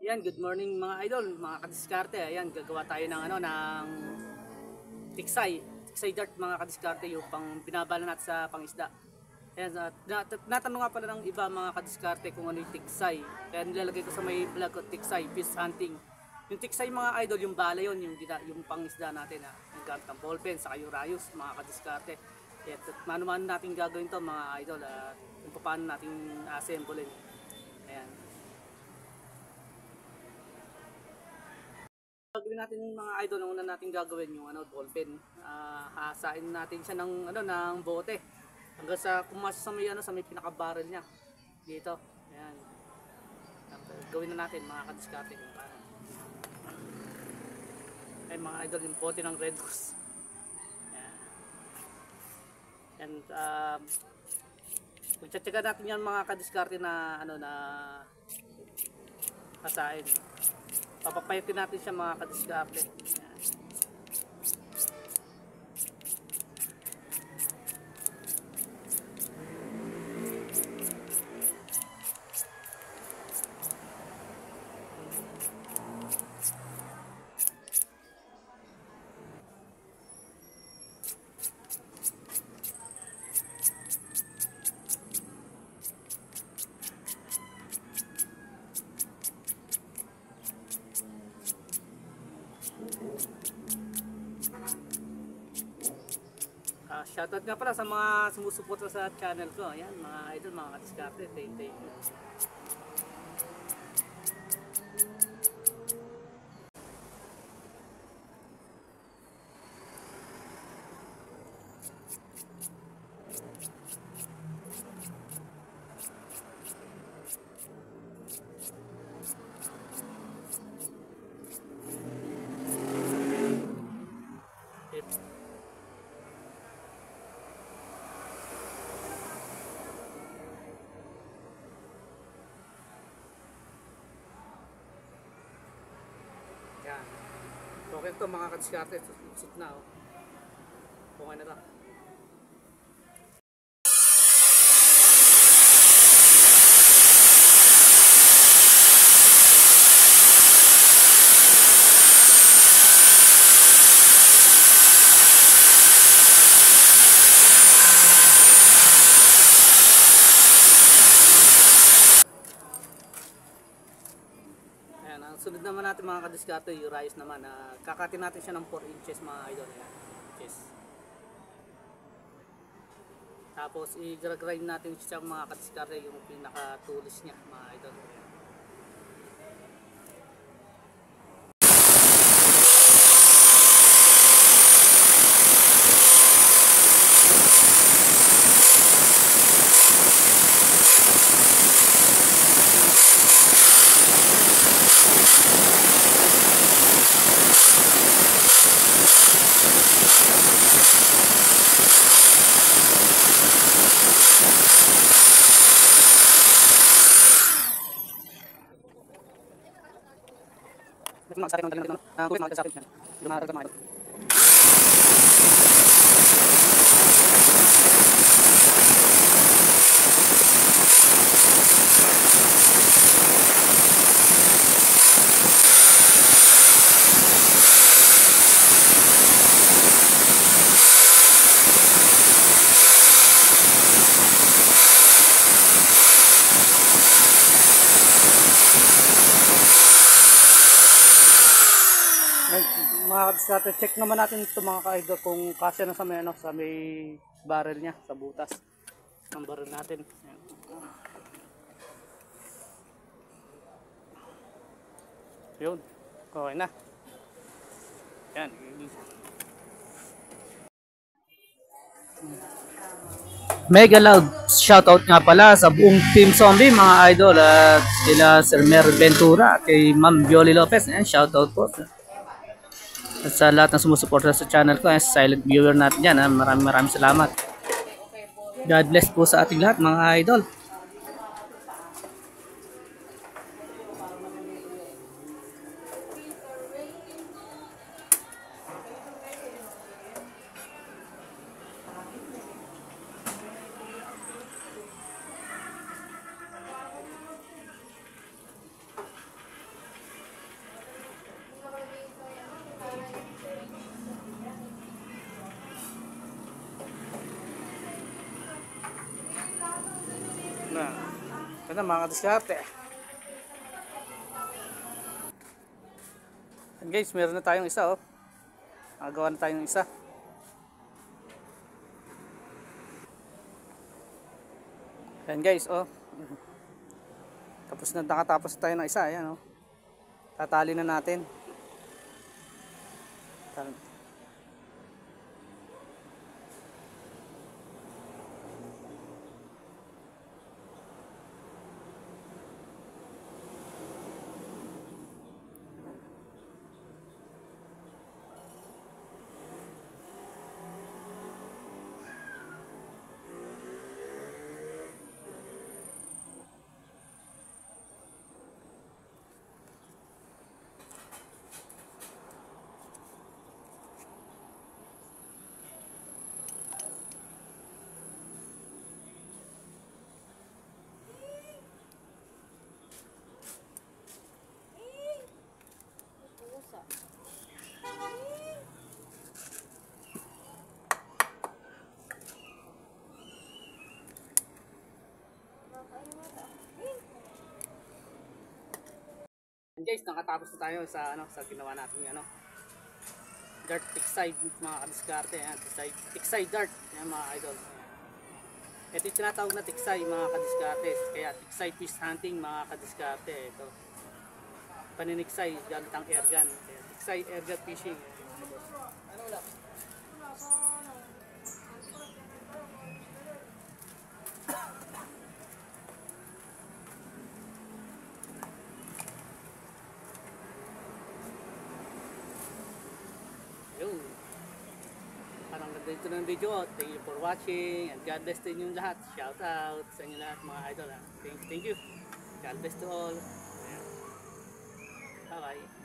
Ayan, good morning mga idol, mga kadiskarte. Ayan, gagawa tayo ng tiksay. Tiksay dart mga kadiskarte, yung pang binabala natin sa pangisda. Ayan, natanong nga pala ng iba mga kadiskarte kung ano yung tiksay. Kaya nilalagay ko sa may vlog ko, tiksay, fish hunting. Yung tiksay mga idol, yung bala yun, yung pangisda natin. Yung gamit ng ballpen, saka yung rayos mga kadiskarte. At mano-mano natin gagawin to mga idol, kung paano natin assemblein. Ayan. Gagawin natin mga idol, ang una natin gagawin yung ballpen. Hasain natin siya ng bote hanggang sa kumasya sa may pinaka-barrel niya dito. Ayan. Gawin na natin mga kadiskarte kung paano. Ay mga idol, yung bote ng Red Goose. Ayan. And pagtsatsaga natin yan mga kadiskarte na hasain. Papapayatin natin siya mga kadiskarte. Shoutout nga pala sa mga sumusuporta sa channel ko. Ayan mga idol, mga kadiskarte. Thank you. Yan. Okay ito mga kadiskarte. Susut na oh. Okay na lang. Ang sunod naman natin mga kadiskarte, yung rice naman, kakatin natin siya ng 4 inches mga idol. Ayan, inches. Tapos i-grind natin siya mga kadiskarte, yung pinaka-tulis niya mga idol. Ayan. Mga sa akin ng dito, kuwit mga sa akin yan. Yung mga karga mga idol. Mga kadiskarte, check naman natin ito mga ka-idol kung kasya na sa may barrel niya, sa butas ng barrel natin. Ayan. Yun, okay na. Ayan. Mega loud shoutout nga pala sa buong Team Zombie mga idol, at sila Sir Mer Ventura, kay Ma'am Violi Lopez. Ayan, shoutout po. At sa lahat na sumusuporta sa channel ko, silent viewer natin yan, maraming salamat. God bless po sa ating lahat mga idol. Ito na mga kadiskarte. And guys, meron na tayong isa oh. Nakagawa na tayong isa. Ayan guys oh. Tapos na nakatapos tayo ng isa. Ayan oh. Tatali na natin. Guys, nakatapos na tayo sa sa ginawa natin dart tiksay mga kadiskarte. Ayan, tiksay dart. Ayan mga idol. Ito yung tinatawag na tiksay mga kadiskarte. Kaya tiksay fish hunting mga kadiskarte. Ito. Paniniksay gamit ang airgun. Tiksay airgun fishing. Ano lang? Parang nandito ng video. Thank you for watching and God bless to inyong lahat. Shout out sa inyo lahat mga idol. Thank you. God bless to all. Bye bye.